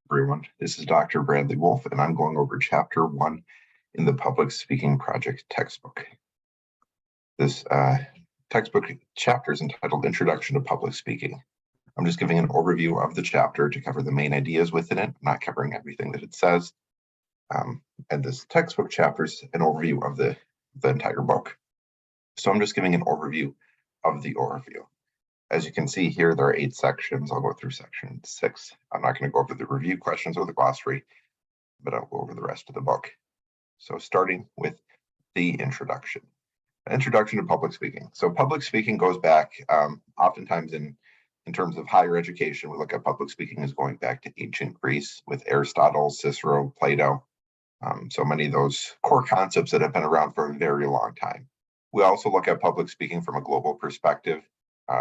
Everyone, this is Dr. Bradley Wolfe, and I'm going over Chapter 1 in the Public Speaking Project textbook. This textbook chapter is entitled Introduction to Public Speaking. I'm just giving an overview of the chapter to cover the main ideas within it, not covering everything that it says. And this textbook chapter is an overview of the entire book. So I'm just giving an overview of the overview. As you can see here, there are 8 sections. I'll go through section 6. I'm not going to go over the review questions or the glossary, but I'll go over the rest of the book. So starting with the introduction. Introduction to public speaking. So public speaking goes back oftentimes in terms of higher education. We look at public speaking as going back to ancient Greece with Aristotle, Cicero, Plato. So many of those core concepts that have been around for a very long time. We also look at public speaking from a global perspective.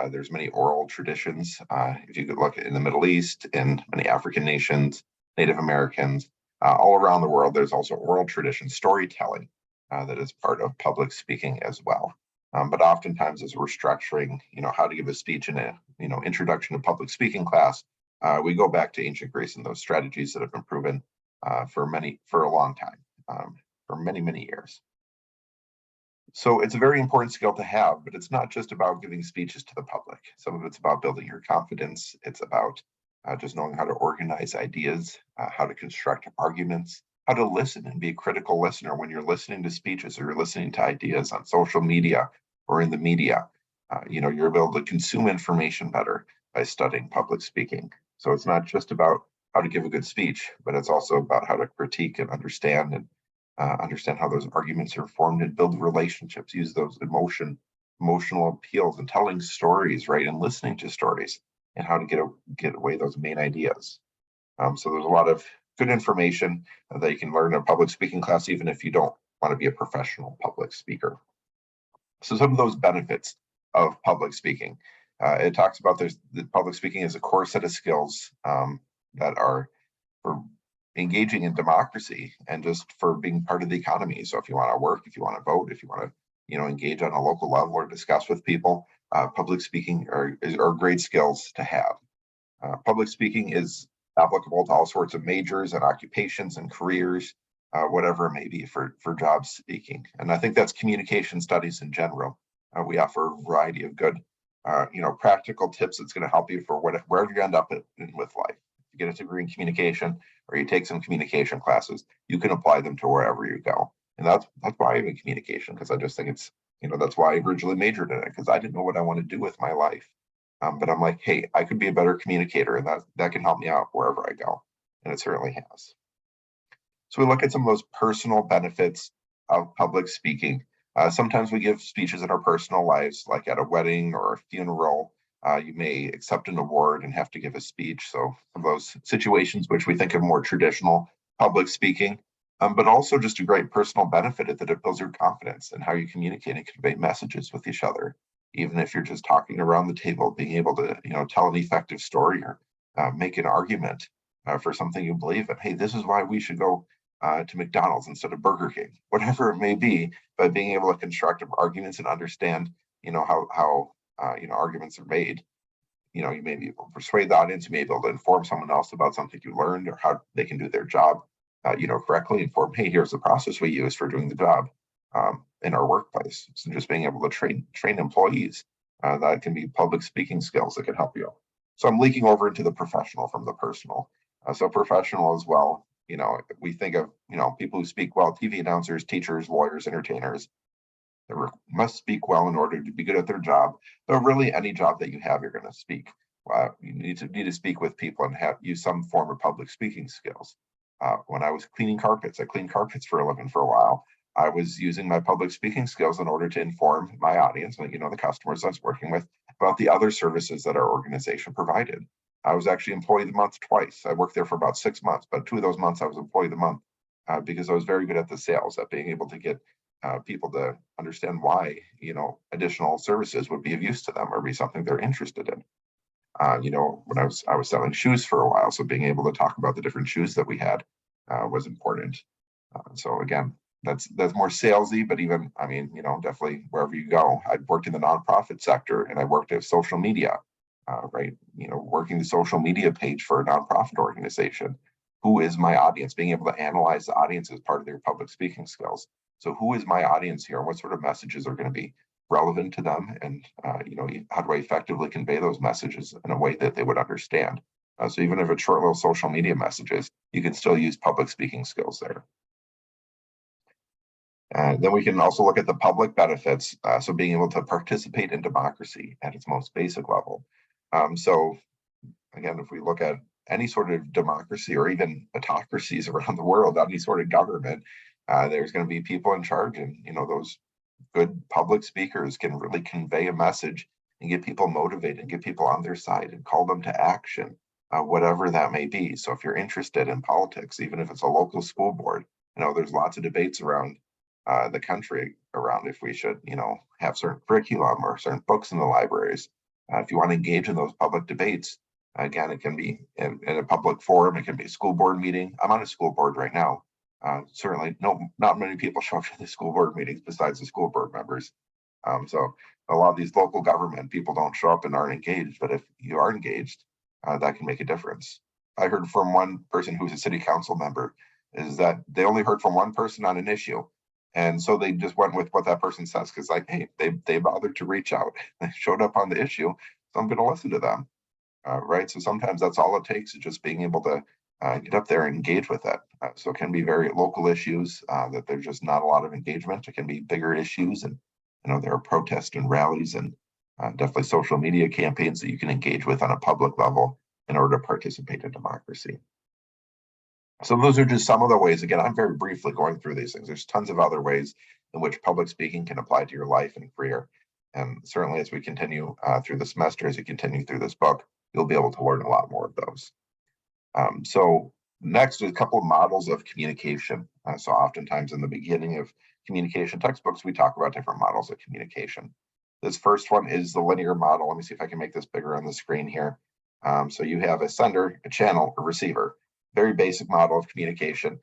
There's many oral traditions. If you could look in the Middle East, in many African nations, Native Americans, all around the world, there's also oral tradition, storytelling that is part of public speaking as well. But oftentimes, as we're structuring, how to give a speech in a, introduction to public speaking class, we go back to ancient Greece and those strategies that have been proven for a long time, for many, many years. So it's a very important skill to have, but it's not just about giving speeches to the public. Some of it's about building your confidence. It's about just knowing how to organize ideas, how to construct arguments, how to listen and be a critical listener when you're listening to speeches or you're listening to ideas on social media or in the media. You're able to consume information better by studying public speaking. So it's not just about how to give a good speech, but it's also about how to critique and understand how those arguments are formed and build relationships, use those emotional appeals and telling stories, right, and listening to stories and how to get away those main ideas. So there's a lot of good information that you can learn in a public speaking class, even if you don't want to be a professional public speaker. So some of those benefits of public speaking, it talks about the public speaking is a core set of skills that are for engaging in democracy and just for being part of the economy. So if you want to work, if you want to vote, if you want to, engage on a local level or discuss with people, public speaking are great skills to have. Public speaking is applicable to all sorts of majors and occupations and careers, whatever it may be for job seeking. And I think that's communication studies in general. We offer a variety of good, practical tips that's going to help you for wherever you end up with life. If you get a degree in communication or you take some communication classes, you can apply them to wherever you go. And that's why I'm in communication, because I just think it's, that's why I originally majored in it, because I didn't know what I want to do with my life. But I'm like, hey, I could be a better communicator, and that can help me out wherever I go. And it certainly has. So we look at some of those personal benefits of public speaking. Sometimes we give speeches in our personal lives, like at a wedding or a funeral. You may accept an award and have to give a speech. So those situations which we think of more traditional public speaking, but also just a great personal benefit that it builds your confidence and how you communicate and convey messages with each other. Even if you're just talking around the table, being able to, tell an effective story or make an argument for something you believe in. Hey, this is why we should go to McDonald's instead of Burger King, whatever it may be. By being able to construct arguments and understand, how arguments are made, you may be able to persuade the audience. You may be able to inform someone else about something you learned or how they can do their job, correctly. Inform, hey, here's the process we use for doing the job in our workplace. So just being able to train employees, that can be public speaking skills that can help you. So I'm leaking over into the professional from the personal. So professional as well. We think of, people who speak well, TV announcers, teachers, lawyers, entertainers. They must speak well in order to be good at their job. Though really any job that you have, you're going to speak. You need to speak with people and use some form of public speaking skills. When I was cleaning carpets, I cleaned carpets for a living for a while. I was using my public speaking skills in order to inform my audience, the customers I was working with, about the other services that our organization provided. I was actually employee of the month twice. I worked there for about 6 months, but 2 of those months I was employee of the month because I was very good at the sales, at being able to get people to understand why, additional services would be of use to them or be something they're interested in. When I was selling shoes for a while, so being able to talk about the different shoes that we had was important. So again, that's more salesy, but even, definitely wherever you go. I'd worked in the nonprofit sector and I worked at social media, right? Working the social media page for a nonprofit organization. who is my audience? Being able to analyze the audience as part of their public speaking skills. So who is my audience here? What sort of messages are going to be relevant to them? And, how do I effectively convey those messages in a way that they would understand? So even if it's short little social media messages, you can still use public speaking skills there. Then we can also look at the public benefits. So being able to participate in democracy at its most basic level. So again, if we look at any sort of democracy or even autocracies around the world, any sort of government, there's going to be people in charge, and those good public speakers can really convey a message and get people motivated and get people on their side and call them to action, whatever that may be. So if you're interested in politics, even if it's a local school board, there's lots of debates around the country around if we should, have certain curriculum or certain books in the libraries. If you want to engage in those public debates, again, it can be in a public forum. It can be a school board meeting. I'm on a school board right now. Certainly, not many people show up to the school board meetings besides the school board members. So a lot of these local government people don't show up and aren't engaged. But if you are engaged, that can make a difference. I heard from one person who's a city council member is that they only heard from one person on an issue. And so they just went with what that person says, because hey, they bothered to reach out. They showed up on the issue, so I'm going to listen to them. Right. So sometimes that's all it takes, is just being able to get up there and engage with it. So it can be very local issues that there's just not a lot of engagement. It can be bigger issues, and there are protests and rallies and definitely social media campaigns that you can engage with on a public level in order to participate in democracy. So those are just some of the ways. Again, I'm very briefly going through these things. There's tons of other ways in which public speaking can apply to your life and career. And certainly as we continue through the semester, as you continue through this book, you'll be able to learn a lot more of those. So next is a couple of models of communication. So oftentimes in the beginning of communication textbooks, we talk about different models of communication. This first one is the linear model. Let me see if I can make this bigger on the screen here. So you have a sender, a channel, a receiver. Very basic model of communication.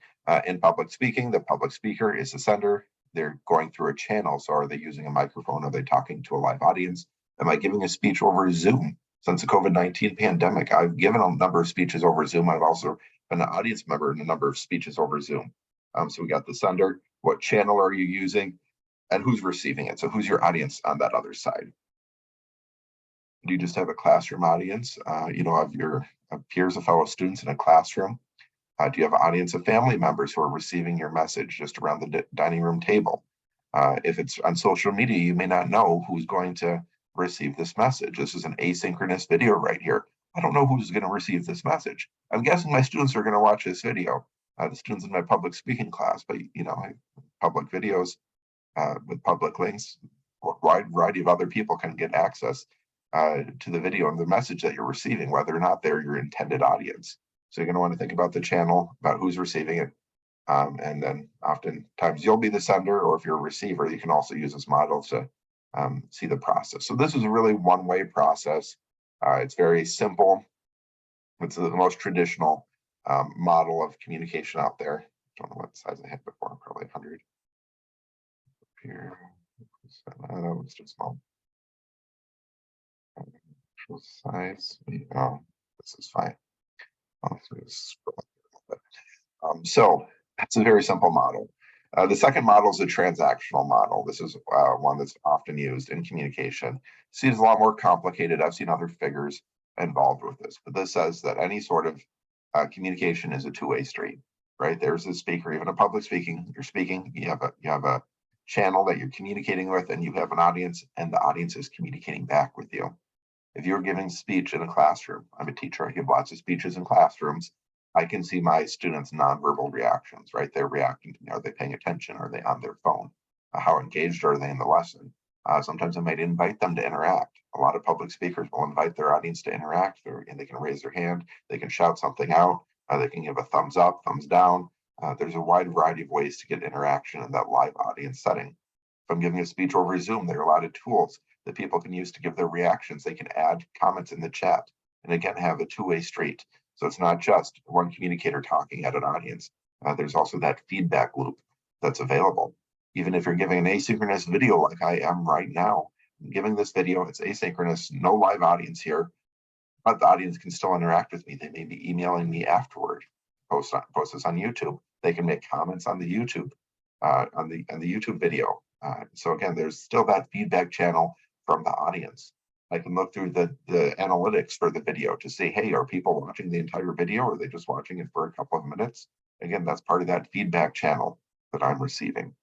In public speaking, the public speaker is the sender. They're going through a channel. So are they using a microphone? Are they talking to a live audience? Am I giving a speech over Zoom? Since the COVID-19 pandemic, I've given a number of speeches over Zoom. I've also been an audience member in a number of speeches over Zoom. So we got the sender. What channel are you using? And who's receiving it? So who's your audience on that other side? Do you just have a classroom audience, of your peers of fellow students in a classroom? Do you have an audience of family members who are receiving your message just around the dining room table? If it's on social media, you may not know who's going to receive this message. This is an asynchronous video right here. I don't know who's going to receive this message. I'm guessing my students are going to watch this video, the students in my public speaking class, but public videos with public links, a wide variety of other people can get access to the video and the message that you're receiving, whether or not they're your intended audience. So you're going to want to think about the channel, about who's receiving it. And then oftentimes you'll be the sender, or if you're a receiver, you can also use this model to see the process. So this is a really one-way process. It's very simple. It's the most traditional model of communication out there. I don't know what size I had before, probably 100. Here, it's too small. Size. Oh, this is fine. So that's a very simple model. The second model is a transactional model. This is one that's often used in communication. See, it's a lot more complicated. I've seen other figures involved with this, but this says that any sort of communication is a two-way street, right? There's a speaker, even a public speaking. You're speaking. You have a channel that you're communicating with, and you have an audience, and the audience is communicating back with you. If you're giving speech in a classroom, I'm a teacher. I give lots of speeches in classrooms. I can see my students' nonverbal reactions, right? They're reacting to me. Are they paying attention? Are they on their phone? How engaged are they in the lesson? Sometimes I might invite them to interact. A lot of public speakers will invite their audience to interact, and they can raise their hand. They can shout something out. They can give a thumbs up, thumbs down. There's a wide variety of ways to get interaction in that live audience setting. If I'm giving a speech over Zoom, there are a lot of tools that people can use to give their reactions. They can add comments in the chat, and again, have a two-way street. So it's not just one communicator talking at an audience. There's also that feedback loop that's available. Even if you're giving an asynchronous video like I am right now, I'm giving this video, it's asynchronous, no live audience here, but the audience can still interact with me. They may be emailing me afterward. post this on YouTube. They can make comments on the YouTube on the YouTube video. So again, there's still that feedback channel from the audience. I can look through the analytics for the video to see, hey, are people watching the entire video, or are they just watching it for a couple of minutes? Again, that's part of that feedback channel that I'm receiving.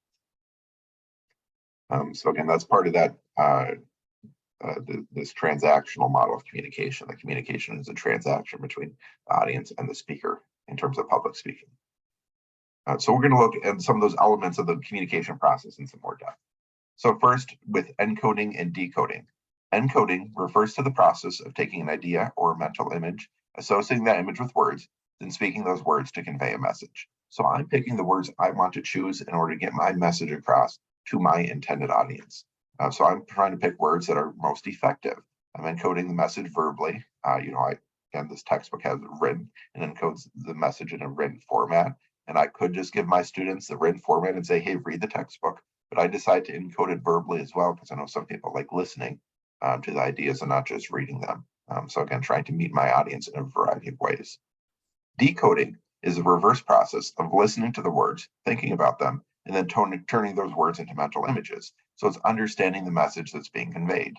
So again, that's part of that this transactional model of communication. The communication is a transaction between the audience and the speaker in terms of public speaking. So we're going to look at some of those elements of the communication process in some more depth. So first, with encoding and decoding. Encoding refers to the process of taking an idea or a mental image, associating that image with words, then speaking those words to convey a message. So I'm picking the words I want to choose in order to get my message across to my intended audience. So I'm trying to pick words that are most effective. I'm encoding the message verbally. Again, this textbook has written and encodes the message in a written format. And I could just give my students the written format and say, hey, read the textbook. But I decide to encode it verbally as well, because I know some people like listening to the ideas and not just reading them. So again, trying to meet my audience in a variety of ways. Decoding is a reverse process of listening to the words, thinking about them, and then turning those words into mental images. So it's understanding the message that's being conveyed.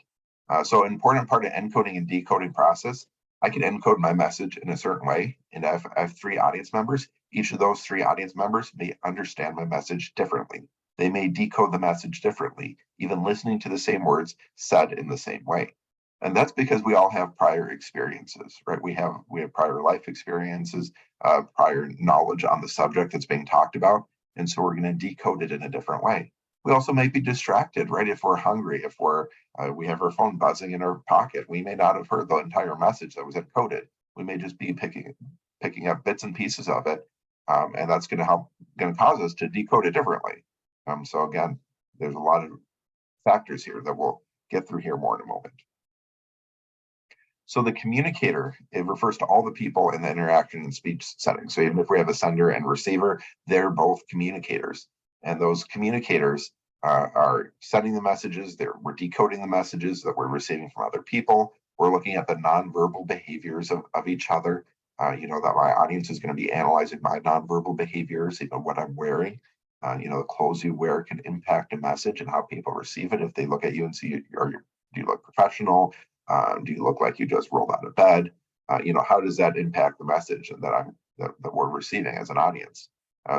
So an important part of encoding and decoding process, I can encode my message in a certain way, and I have 3 audience members. Each of those 3 audience members may understand my message differently. They may decode the message differently, even listening to the same words said in the same way. And that's because we all have prior experiences, right? We have prior life experiences, prior knowledge on the subject that's being talked about. And so we're going to decode it in a different way. We also may be distracted, right? If we're hungry, if we have our phone buzzing in our pocket, we may not have heard the entire message that was encoded. We may just be picking up bits and pieces of it, and that's going to cause us to decode it differently. So again, there's a lot of factors here that we'll get through here more in a moment. So the communicator, it refers to all the people in the interaction and speech setting. So even if we have a sender and receiver, they're both communicators. And those communicators are sending the messages, we're decoding the messages that we're receiving from other people. We're looking at the nonverbal behaviors of each other. That my audience is going to be analyzing my nonverbal behaviors, what I'm wearing. The clothes you wear can impact a message and how people receive it. If they look at you and see, do you look professional? Do you look like you just rolled out of bed? How does that impact the message that we're receiving as an audience?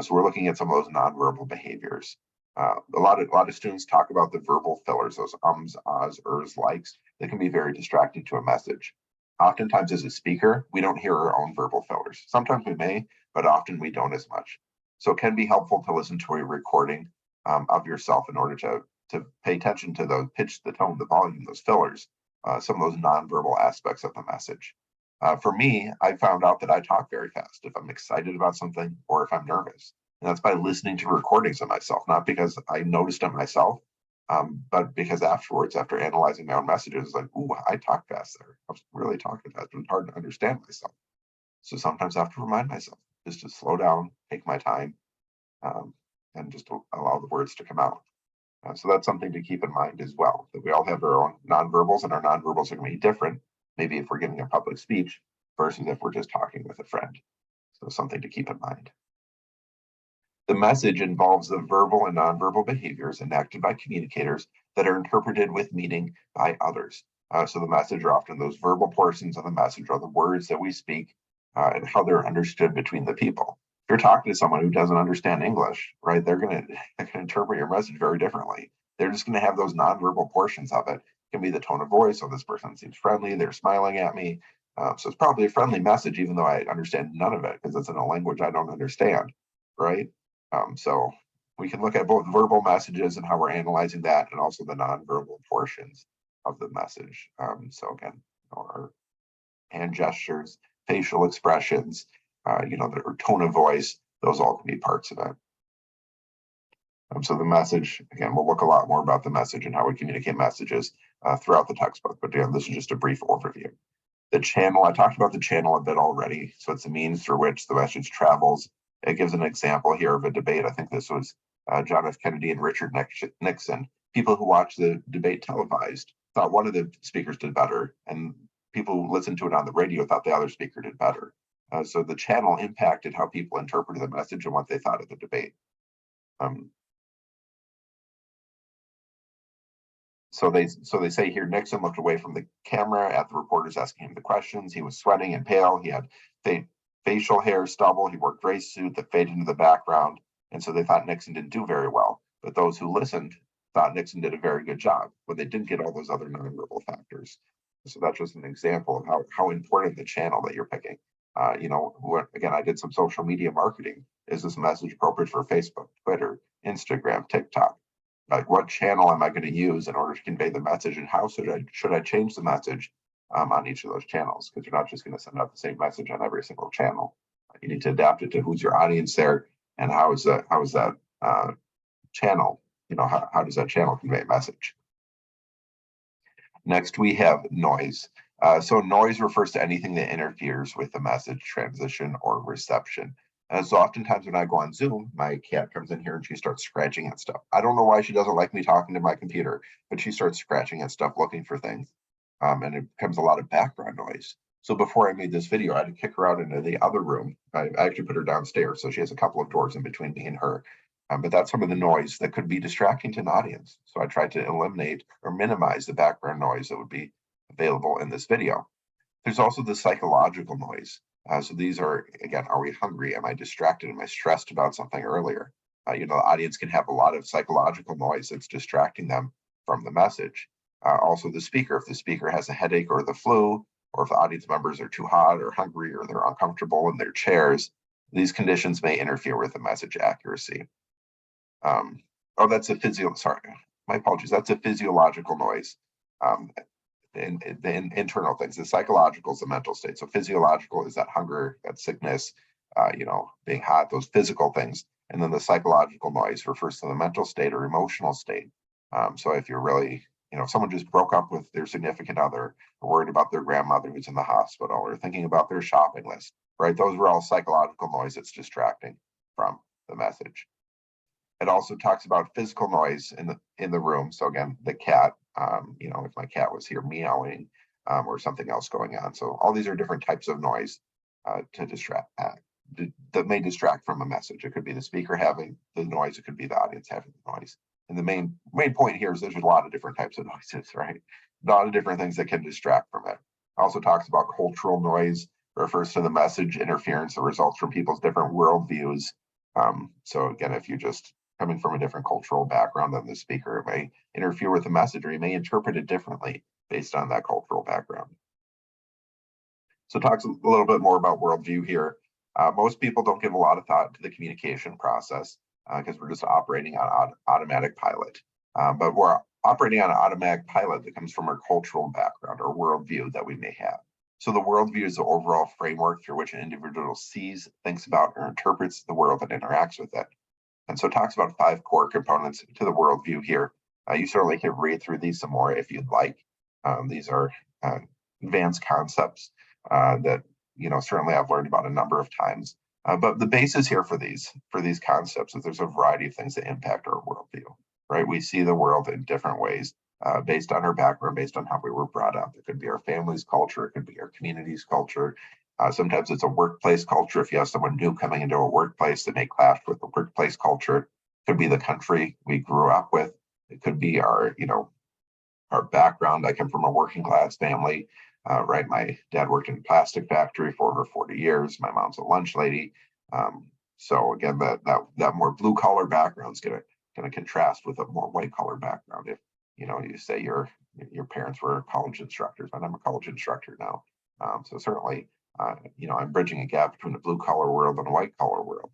So we're looking at some of those nonverbal behaviors. A lot of students talk about the verbal fillers, those ums, ahs, ers, likes. They can be very distracting to a message. Oftentimes as a speaker, we don't hear our own verbal fillers. Sometimes we may, but often we don't as much. So it can be helpful to listen to a recording of yourself in order to pay attention to the pitch, the tone, the volume, those fillers, some of those nonverbal aspects of the message. For me, I found out that I talk very fast if I'm excited about something or if I'm nervous. And that's by listening to recordings of myself, not because I noticed it myself, but because afterwards, after analyzing my own messages, like, ooh, I talk fast there. I was really talking fast. It was hard to understand myself. So sometimes I have to remind myself just to slow down, take my time, and just to allow the words to come out. So that's something to keep in mind as well, that we all have our own nonverbals, and our nonverbals are going to be different, maybe if we're giving a public speech versus if we're just talking with a friend. So something to keep in mind. The message involves the verbal and nonverbal behaviors enacted by communicators that are interpreted with meaning by others. So the message are often those verbal portions of the message, or the words that we speak, and how they're understood between the people. If you're talking to someone who doesn't understand English, right, they're going to interpret your message very differently. They're just going to have those nonverbal portions of it. It can be the tone of voice. So this person seems friendly. They're smiling at me. So it's probably a friendly message, even though I understand none of it because it's in a language I don't understand, right? So we can look at both verbal messages and how we're analyzing that, and also the nonverbal portions of the message. So again, our hand gestures, facial expressions, the tone of voice, those all can be parts of it. So the message, again, we'll look a lot more about the message and how we communicate messages throughout the textbook. But again, this is just a brief overview. The channel, I talked about the channel a bit already. So it's the means through which the message travels. It gives an example here of a debate. I think this was John F. Kennedy and Richard Nixon. People who watched the debate televised thought one of the speakers did better, and people who listened to it on the radio thought the other speaker did better. So the channel impacted how people interpreted the message and what they thought of the debate. So they say here, Nixon looked away from the camera at the reporters asking him the questions. He was sweating and pale. He had facial hair, stubble. He wore a gray suit that faded into the background. And so they thought Nixon didn't do very well. But those who listened thought Nixon did a very good job when they didn't get all those other nonverbal factors. So that's just an example of how important the channel that you're picking. Again, I did some social media marketing. Is this message appropriate for Facebook, Twitter, Instagram, TikTok? Like, what channel am I going to use in order to convey the message, and how should I change the message on each of those channels? Because you're not just going to send out the same message on every single channel. You need to adapt it to who's your audience there, and how is that channel, how does that channel convey a message? Next, we have noise. So noise refers to anything that interferes with the message transition or reception. So oftentimes when I go on Zoom, my cat comes in here and she starts scratching at stuff. I don't know why she doesn't like me talking to my computer, but she starts scratching at stuff, looking for things. And it becomes a lot of background noise. So before I made this video, I had to kick her out into the other room. I actually put her downstairs, so she has a couple of doors in between me and her. But that's some of the noise that could be distracting to an audience. So I tried to eliminate or minimize the background noise that would be available in this video. There's also the psychological noise. So these are, again, are we hungry? Am I distracted? Am I stressed about something earlier? The audience can have a lot of psychological noise that's distracting them from the message. Also the speaker, if the speaker has a headache or the flu, or if the audience members are too hot or hungry or they're uncomfortable in their chairs, these conditions may interfere with the message accuracy. That's my apologies. That's a physiological noise. The internal things. The psychological is the mental state. So physiological is that hunger, that sickness, being hot, those physical things. And then the psychological noise refers to the mental state or emotional state. So if you're really, if someone just broke up with their significant other, or worried about their grandmother who's in the hospital, or thinking about their shopping list, right? Those are all psychological noise that's distracting from the message. It also talks about physical noise in the room. So again, the cat, if my cat was here meowing, or something else going on. So all these are different types of noise to distract that may distract from a message. It could be the speaker having the noise. It could be the audience having the noise. And the main point here is there's a lot of different types of noises, right? A lot of different things that can distract from it. Also talks about cultural noise, refers to the message interference that results from people's different worldviews. So again, if you're just coming from a different cultural background than the speaker, it may interfere with the message, or you may interpret it differently based on that cultural background. So it talks a little bit more about worldview here. Most people don't give a lot of thought to the communication process because we're just operating on automatic pilot. But we're operating on an automatic pilot that comes from our cultural background or worldview that we may have. So the worldview is the overall framework through which an individual sees, thinks about, or interprets the world and interacts with it. And so it talks about 5 core components to the worldview here. You certainly can read through these some more if you'd like. These are advanced concepts that certainly I've learned about a number of times. But the basis here for these concepts is there's a variety of things that impact our worldview, right? We see the world in different ways based on our background, based on how we were brought up. It could be our family's culture, it could be our community's culture. Sometimes it's a workplace culture. If you have someone new coming into a workplace that may clash with the workplace culture, it could be the country we grew up with. It could be our background. I come from a working class family, right? My dad worked in a plastic factory for over 40 years. My mom's a lunch lady. So again, that more blue collar background is going to contrast with a more white collar background. If you say your parents were college instructors, and I'm a college instructor now. So certainly, I'm bridging a gap between the blue collar world and the white collar world.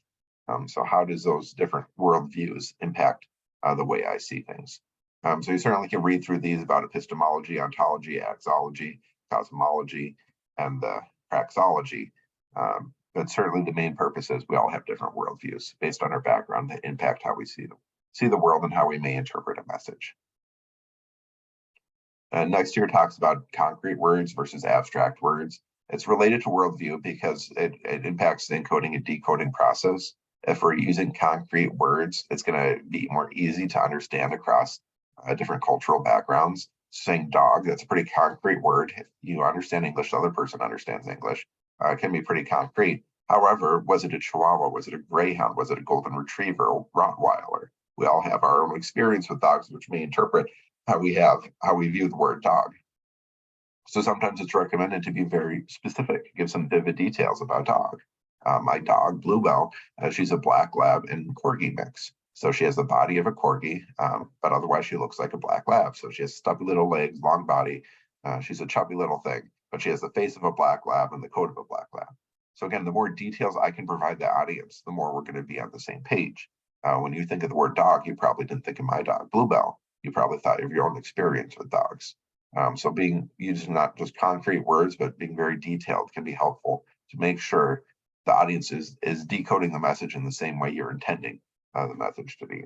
So how does those different worldviews impact the way I see things? So you certainly can read through these about epistemology, ontology, axology, cosmology, and praxology. But certainly the main purpose is we all have different worldviews based on our background that impact how we see the world and how we may interpret a message. Next here talks about concrete words versus abstract words. It's related to worldview because it impacts the encoding and decoding process. If we're using concrete words, it's going to be more easy to understand across different cultural backgrounds. Saying dog, that's a pretty concrete word. If you understand English, the other person understands English. can be pretty concrete. However, was it a Chihuahua? Was it a Greyhound? Was it a Golden Retriever or Rottweiler? We all have our own experience with dogs, which may interpret how we view the word dog. So sometimes it's recommended to be very specific, give some vivid details about dog. My dog, Bluebell, she's a black lab and corgi mix. So she has the body of a corgi, but otherwise she looks like a black lab. So she has stubby little legs, long body. She's a chubby little thing, but she has the face of a black lab and the coat of a black lab. So again, the more details I can provide the audience, the more we're going to be on the same page. When you think of the word dog, you probably didn't think of my dog, Bluebell. You probably thought of your own experience with dogs. So using not just concrete words, but being very detailed can be helpful to make sure the audience is decoding the message in the same way you're intending the message to be.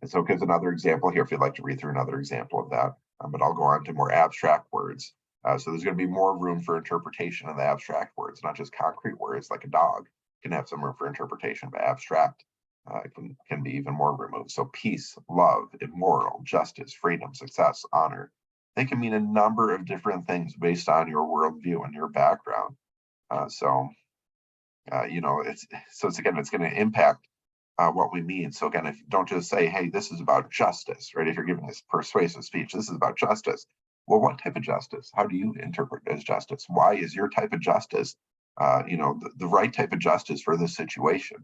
And so it gives another example here if you'd like to read through another example of that, but I'll go on to more abstract words. So there's going to be more room for interpretation of the abstract words, not just concrete words like a dog can have some room for interpretation, but abstract can be even more removed. So peace, love, immoral, justice, freedom, success, honor. They can mean a number of different things based on your worldview and your background. It's going to impact what we mean. So again, if you don't just say, hey, this is about justice, right? If you're giving this persuasive speech, this is about justice. Well, what type of justice? How do you interpret as justice? Why is your type of justice, the right type of justice for this situation?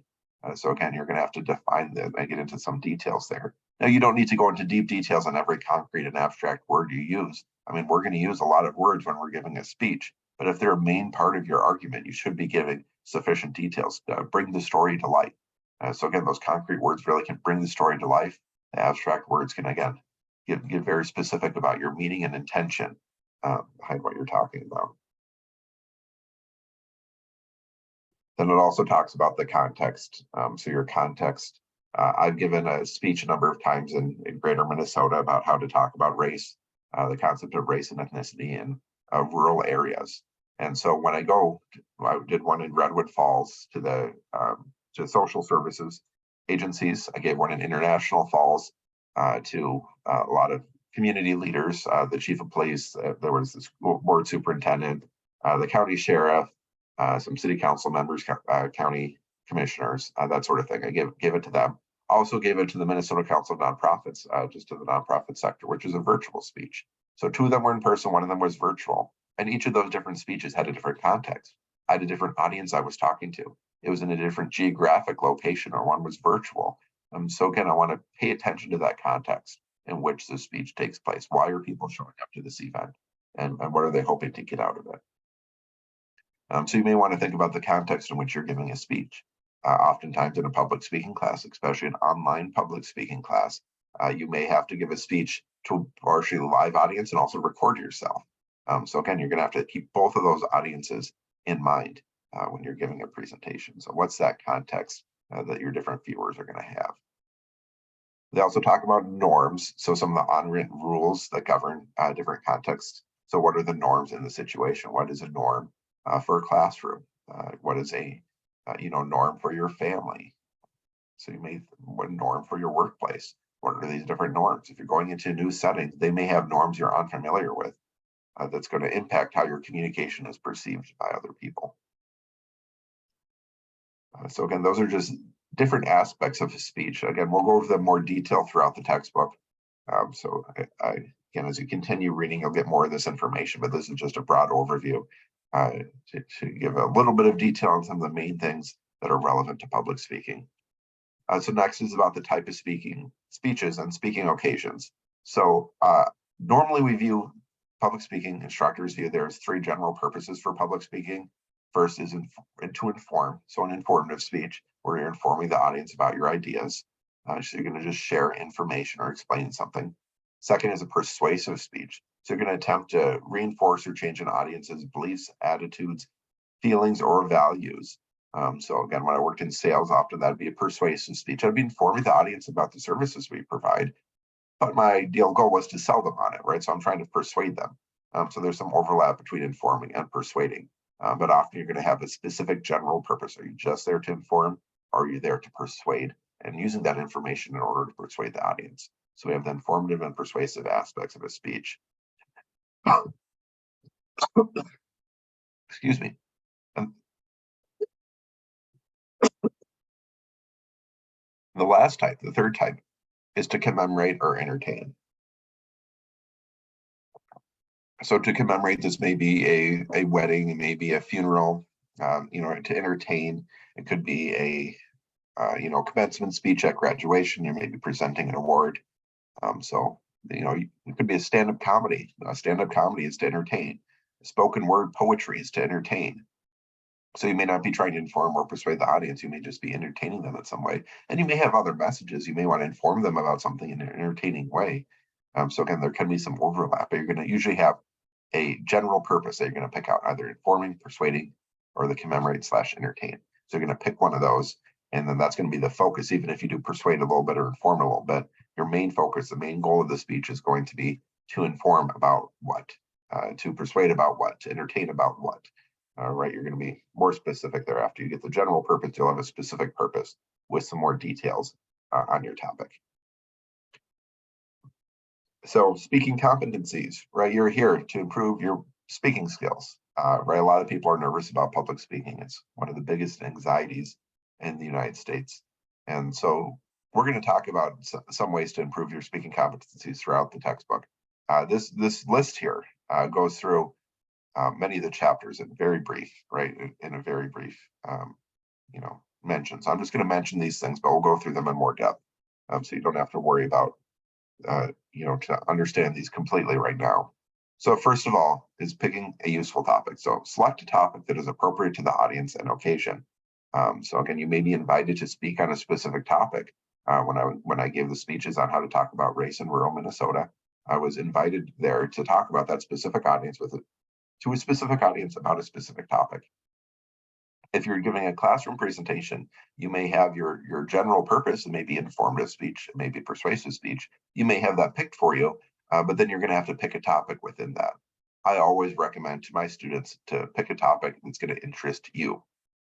So again, you're going to have to define them and get into some details there. Now, you don't need to go into deep details on every concrete and abstract word you use. I mean, we're going to use a lot of words when we're giving a speech, but if they're a main part of your argument, you should be giving sufficient details to bring the story to life. So again, those concrete words really can bring the story to life. The abstract words can, again, get very specific about your meaning and intention behind what you're talking about. Then it also talks about the context. So your context, I've given a speech a number of times in greater Minnesota about how to talk about race, the concept of race and ethnicity in rural areas. And so when I did one in Redwood Falls to the to social services agencies. I gave one in International Falls to a lot of community leaders, the chief of police, there was the school board superintendent, the county sheriff, some city council members, county commissioners, that sort of thing. I gave it to them. Also gave it to the Minnesota Council of Nonprofits, just to the nonprofit sector, which is a virtual speech. So 2 of them were in person, 1 of them was virtual. And each of those different speeches had a different context. I had a different audience I was talking to. It was in a different geographic location, or one was virtual. So again, I want to pay attention to that context in which the speech takes place. Why are people showing up to this event? And what are they hoping to get out of it? So you may want to think about the context in which you're giving a speech. Oftentimes in a public speaking class, especially an online public speaking class, you may have to give a speech to a partially live audience and also record yourself. So again, you're going to have to keep both of those audiences in mind when you're giving a presentation. So what's that context that your different viewers are going to have? They also talk about norms. So some of the unwritten rules that govern different contexts. So what are the norms in the situation? What is a norm for a classroom? What is a norm for your family? So what norm for your workplace? What are these different norms? If you're going into a new setting, they may have norms you're unfamiliar with. That's going to impact how your communication is perceived by other people. So again, those are just different aspects of his speech. Again, we'll go over them more detail throughout the textbook. Again, as you continue reading, you'll get more of this information, but this is just a broad overview to give a little bit of detail on some of the main things that are relevant to public speaking. So next is about the type of speeches and speaking occasions. So normally we view public speaking, instructors view there's 3 general purposes for public speaking. First is to inform, so an informative speech where you're informing the audience about your ideas. So you're going to just share information or explain something. Second is a persuasive speech. So you're going to attempt to reinforce or change an audience's beliefs, attitudes, feelings, or values. So again, when I worked in sales, often that'd be a persuasive speech. I'd be informing the audience about the services we provide, but my ideal goal was to sell them on it, right? So I'm trying to persuade them. So there's some overlap between informing and persuading. But often you're going to have a specific general purpose. Are you just there to inform, or are you there to persuade? And using that information in order to persuade the audience. So we have the informative and persuasive aspects of a speech. Excuse me. The last type, the third type, is to commemorate or entertain. So to commemorate, this may be a wedding, it may be a funeral, to entertain. It could be a commencement speech at graduation. You may be presenting an award. It could be a stand-up comedy. Stand-up comedy is to entertain. Spoken word poetry is to entertain. So you may not be trying to inform or persuade the audience. You may just be entertaining them in some way. And you may have other messages. You may want to inform them about something in an entertaining way. So again, there can be some overlap, but you're going to usually have a general purpose that you're going to pick out, either informing, persuading, or the commemorate/entertain. So you're going to pick one of those, and then that's going to be the focus. Even if you do persuade a little bit or inform a little bit, your main focus, the main goal of the speech is going to be to inform about what, to persuade about what, to entertain about what. Right, you're going to be more specific there. After you get the general purpose, you'll have a specific purpose with some more details on your topic. So speaking competencies, right? You're here to improve your speaking skills, right? A lot of people are nervous about public speaking. It's one of the biggest anxieties in the United States. And so we're going to talk about some ways to improve your speaking competencies throughout the textbook. This list here goes through many of the chapters in very brief, right? In a very brief, mention. So I'm just going to mention these things, but we'll go through them in more depth. So you don't have to worry about to understand these completely right now. So first of all is picking a useful topic. So select a topic that is appropriate to the audience and occasion. So again, you may be invited to speak on a specific topic. When I gave the speeches on how to talk about race in rural Minnesota, I was invited there to talk about that specific audience to a specific audience about a specific topic. If you're giving a classroom presentation, you may have your general purpose. It may be informative speech, it may be persuasive speech. You may have that picked for you, but then you're going to have to pick a topic within that. I always recommend to my students to pick a topic that's going to interest you,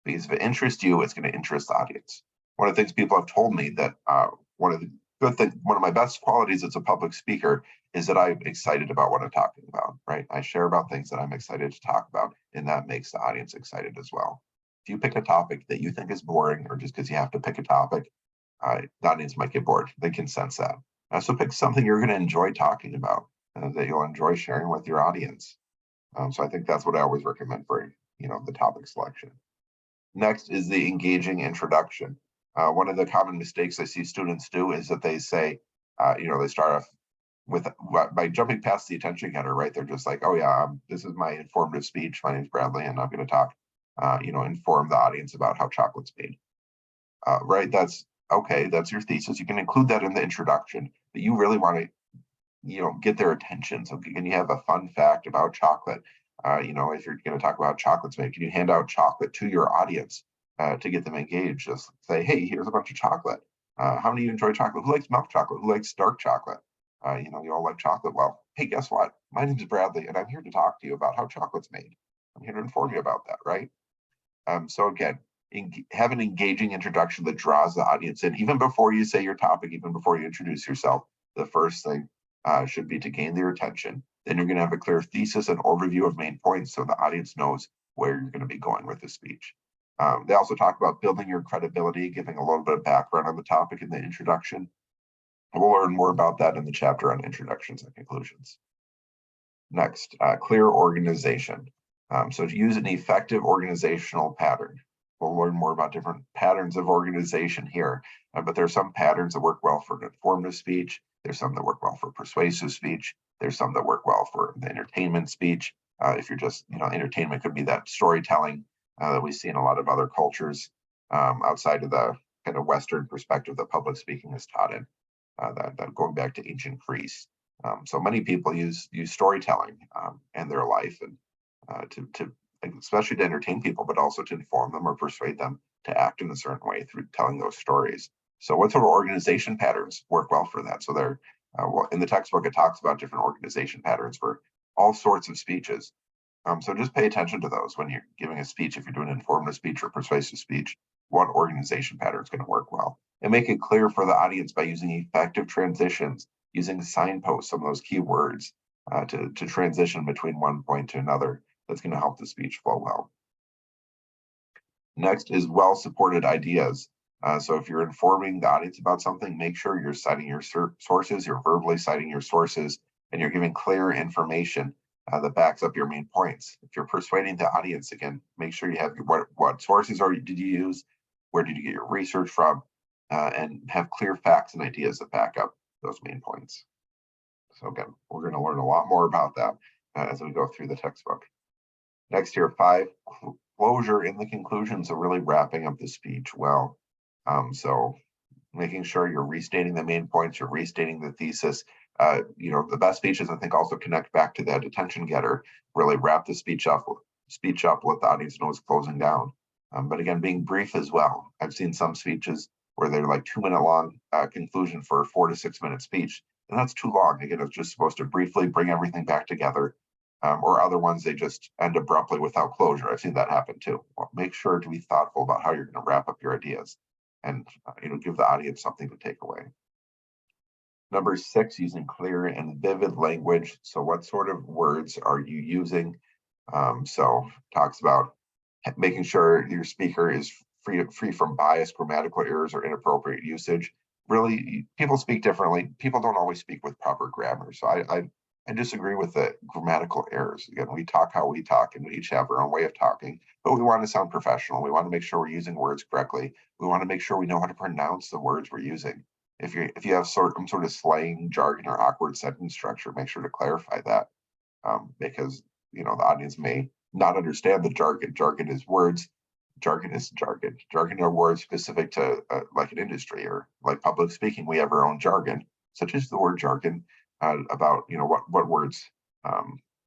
because if it interests you, it's going to interest the audience. One of the things people have told me that one of my best qualities as a public speaker is that I'm excited about what I'm talking about, right? I share about things that I'm excited to talk about, and that makes the audience excited as well. If you pick a topic that you think is boring, or just because you have to pick a topic, the audience might get bored. They can sense that. So pick something you're going to enjoy talking about, that you'll enjoy sharing with your audience. So I think that's what I always recommend for the topic selection. Next is the engaging introduction. One of the common mistakes I see students do is that they say, they start off by jumping past the attention getter, right? They're just like, oh yeah, this is my informative speech. My name's Bradley, and I'm going to talk, inform the audience about how chocolate's made. Right? That's okay. That's your thesis. You can include that in the introduction, but you really want to, get their attention. So can you have a fun fact about chocolate? If you're going to talk about chocolate's made, can you hand out chocolate to your audience to get them engaged? Just say, hey, here's a bunch of chocolate. How many of you enjoy chocolate? Who likes milk chocolate? Who likes dark chocolate? You all like chocolate. Well, hey, guess what? My name is Bradley, and I'm here to talk to you about how chocolate's made. I'm here to inform you about that, right? So again, have an engaging introduction that draws the audience in. Even before you say your topic, even before you introduce yourself, the first thing should be to gain their attention. Then you're going to have a clear thesis and overview of main points so the audience knows where you're going to be going with the speech. They also talk about building your credibility, giving a little bit of background on the topic in the introduction. We'll learn more about that in the chapter on introductions and conclusions. Next, clear organization. So to use an effective organizational pattern. We'll learn more about different patterns of organization here, but there are some patterns that work well for informative speech. There's some that work well for persuasive speech. There's some that work well for the entertainment speech. If you're just, entertainment could be that storytelling that we see in a lot of other cultures outside of the kind of Western perspective that public speaking is taught in, that going back to ancient Greece. So many people use storytelling in their life and to especially to entertain people, but also to inform them or persuade them to act in a certain way through telling those stories. So what sort of organization patterns work well for that? So there, in the textbook, it talks about different organization patterns for all sorts of speeches. So just pay attention to those when you're giving a speech. If you're doing an informative speech or persuasive speech, what organization pattern is going to work well. and make it clear for the audience by using effective transitions, using signposts, some of those key words to transition between one point to another. That's going to help the speech flow well. Next is well-supported ideas. So if you're informing the audience about something, make sure you're citing your sources, you're verbally citing your sources, and you're giving clear information that backs up your main points. If you're persuading the audience, again, make sure you have what sources did you use, where did you get your research from, and have clear facts and ideas that back up those main points. So again, we're going to learn a lot more about that as we go through the textbook. Next here, 5, closure in the conclusion. So really wrapping up the speech well. So making sure you're restating the main points, you're restating the thesis. The best speeches, I think, also connect back to that attention getter, really wrap the speech up, let the audience know it's closing down. But again, being brief as well. I've seen some speeches where they're like 2-minute long conclusion for a 4 to 6 minute speech, and that's too long. Again, it's just supposed to briefly bring everything back together. Or other ones, they just end abruptly without closure. I've seen that happen too. Well, make sure to be thoughtful about how you're going to wrap up your ideas and give the audience something to take away. Number 6, using clear and vivid language. So what sort of words are you using? So talks about making sure your speaker is free from bias, grammatical errors, or inappropriate usage. Really, people speak differently. People don't always speak with proper grammar. So I disagree with the grammatical errors. Again, we talk how we talk, and we each have our own way of talking, but we want to sound professional. We want to make sure we're using words correctly. We want to make sure we know how to pronounce the words we're using. If you have some sort of slang, jargon, or awkward sentence structure, make sure to clarify that, because the audience may not understand the jargon. Jargon is words. Jargon is jargon. Jargon are words specific to like an industry, or like public speaking. We have our own jargon, such as the word jargon. About what words,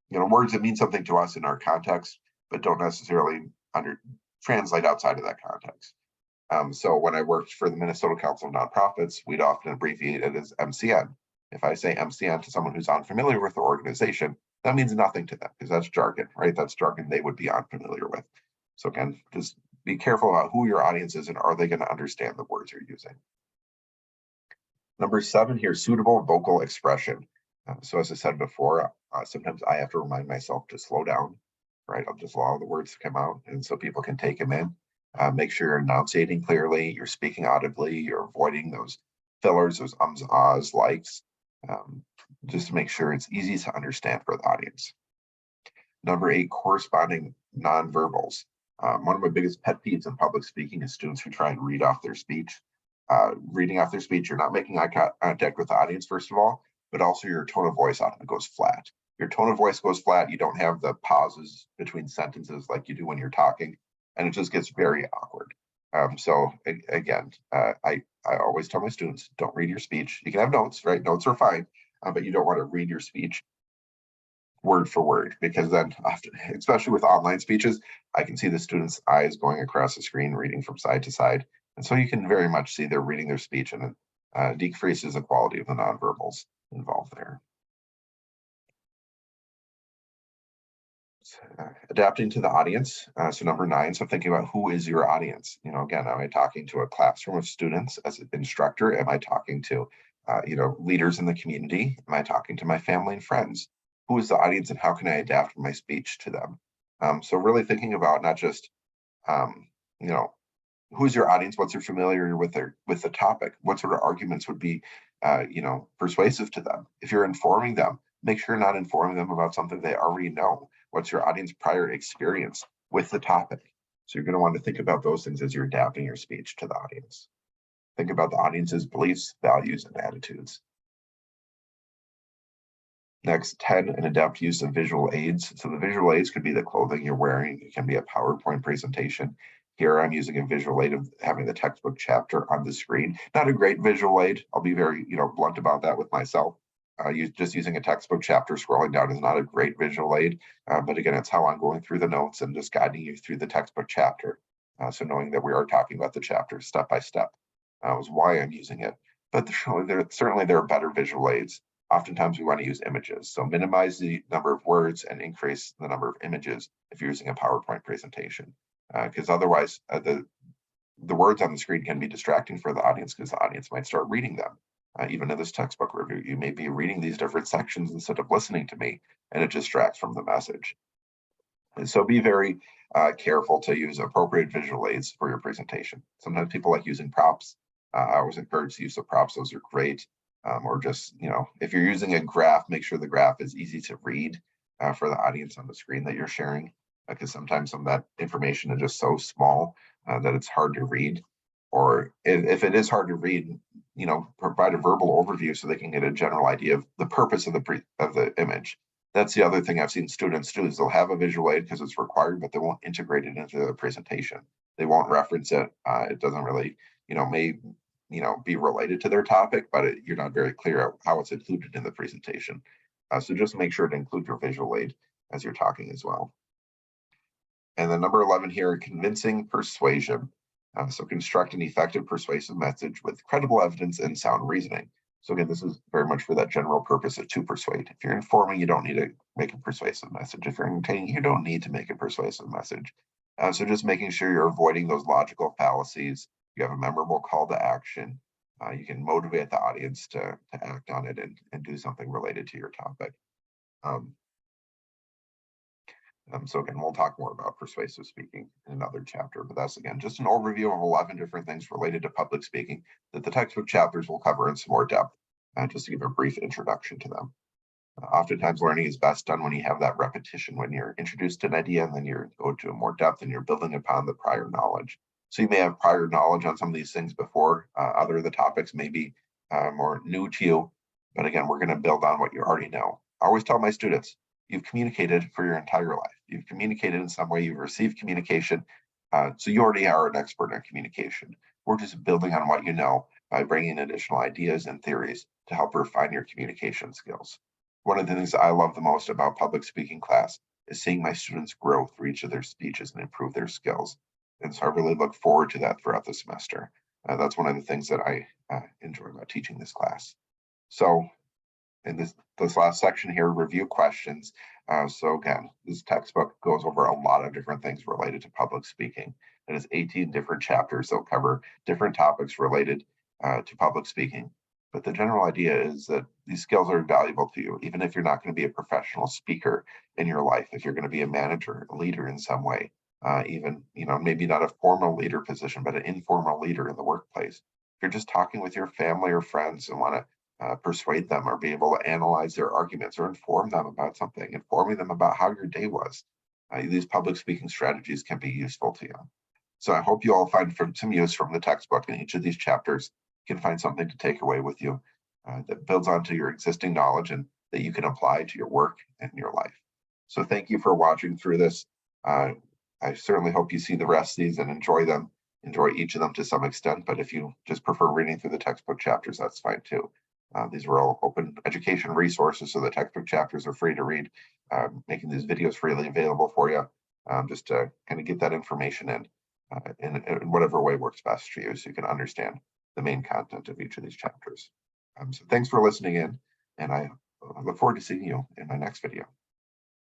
words that mean something to us in our context, but don't necessarily translate outside of that context. So when I worked for the Minnesota Council of Nonprofits, we'd often abbreviate it as MCN. If I say MCN to someone who's unfamiliar with the organization, that means nothing to them, because that's jargon, right? That's jargon they would be unfamiliar with. So again, just be careful about who your audience is and are they going to understand the words you're using. Number 7 here, suitable vocal expression. So as I said before, sometimes I have to remind myself to slow down, right? I'll just allow the words to come out, and so people can take them in. Make sure you're enunciating clearly, you're speaking audibly, you're avoiding those fillers, those ums, ahs, likes, just to make sure it's easy to understand for the audience. Number 8, corresponding nonverbals. One of my biggest pet peeves in public speaking is students who try and read off their speech. Reading off their speech, you're not making eye contact with the audience, first of all, but also your tone of voice often goes flat. Your tone of voice goes flat. You don't have the pauses between sentences like you do when you're talking, and it just gets very awkward. So again, I always tell my students, don't read your speech. You can have notes, right? Notes are fine, but you don't want to read your speech word for word, because then often, especially with online speeches, I can see the students' eyes going across the screen, reading from side to side. And so you can very much see they're reading their speech, and it decreases the quality of the nonverbals involved there. Adapting to the audience. So number 9, so thinking about who is your audience. Again, am I talking to a classroom of students as an instructor? Am I talking to, leaders in the community? Am I talking to my family and friends? Who is the audience, and how can I adapt my speech to them? So really thinking about not just, who's your audience, what's their familiarity with the topic, what sort of arguments would be, persuasive to them. If you're informing them, make sure you're not informing them about something they already know. What's your audience prior experience with the topic? So you're going to want to think about those things as you're adapting your speech to the audience. Think about the audience's beliefs, values, and attitudes. Next, 10, an adept use of visual aids. So the visual aids could be the clothing you're wearing. It can be a PowerPoint presentation. Here I'm using a visual aid of having the textbook chapter on the screen. Not a great visual aid. I'll be very blunt about that with myself. Just using a textbook chapter scrolling down is not a great visual aid. But again, it's how I'm going through the notes and just guiding you through the textbook chapter. So knowing that we are talking about the chapter step by step is why I'm using it. But certainly there are better visual aids. Oftentimes we want to use images. So minimize the number of words and increase the number of images if you're using a PowerPoint presentation. Because otherwise the words on the screen can be distracting for the audience because the audience might start reading them. Even in this textbook review, you may be reading these different sections instead of listening to me, and it distracts from the message. And so be very careful to use appropriate visual aids for your presentation. Sometimes people like using props. I always encourage the use of props. Those are great. Or just, if you're using a graph, make sure the graph is easy to read for the audience on the screen that you're sharing, because sometimes some of that information is just so small that it's hard to read. Or if it is hard to read, provide a verbal overview so they can get a general idea of the purpose of the image. That's the other thing I've seen students do is they'll have a visual aid because it's required, but they won't integrate it into the presentation. They won't reference it. It doesn't really, may be related to their topic, but you're not very clear how it's included in the presentation. So just make sure to include your visual aid as you're talking as well. And then number 11 here, convincing persuasion. So construct an effective persuasive message with credible evidence and sound reasoning. So again, this is very much for that general purpose of to persuade. If you're informing, you don't need to make a persuasive message. If you're entertaining, you don't need to make a persuasive message. So just making sure you're avoiding those logical fallacies. You have a memorable call to action. You can motivate the audience to act on it and do something related to your topic. So again, we'll talk more about persuasive speaking in another chapter, but that's again just an overview of 11 different things related to public speaking that the textbook chapters will cover in some more depth, just to give a brief introduction to them. Oftentimes learning is best done when you have that repetition, when you're introduced to an idea and then you go to more depth and you're building upon the prior knowledge. So you may have prior knowledge on some of these things before. Other of the topics may be more new to you, but again, we're going to build on what you already know. I always tell my students, you've communicated for your entire life. You've communicated in some way, you've received communication. So you already are an expert in communication. We're just building on what you know by bringing additional ideas and theories to help refine your communication skills. One of the things I love the most about public speaking class is seeing my students grow through each of their speeches and improve their skills. And so I really look forward to that throughout the semester. That's one of the things that I enjoy about teaching this class. So in this last section here, review questions. So again, this textbook goes over a lot of different things related to public speaking. It has 18 different chapters. They'll cover different topics related to public speaking. But the general idea is that these skills are valuable to you, even if you're not going to be a professional speaker in your life. If you're going to be a manager, a leader in some way, even, maybe not a formal leader position, but an informal leader in the workplace. If you're just talking with your family or friends and want to persuade them or be able to analyze their arguments or inform them about something, informing them about how your day was. These public speaking strategies can be useful to you. So I hope you all find some use from the textbook in each of these chapters. You can find something to take away with you that builds onto your existing knowledge and that you can apply to your work and your life. So thank you for watching through this. I certainly hope you see the rest of these and enjoy them, enjoy each of them to some extent. But if you just prefer reading through the textbook chapters, that's fine too. These were all open education resources, so the textbook chapters are free to read, making these videos freely available for you, just to kind of get that information in whatever way works best for you so you can understand the main content of each of these chapters. So thanks for listening in, and I look forward to seeing you in my next video.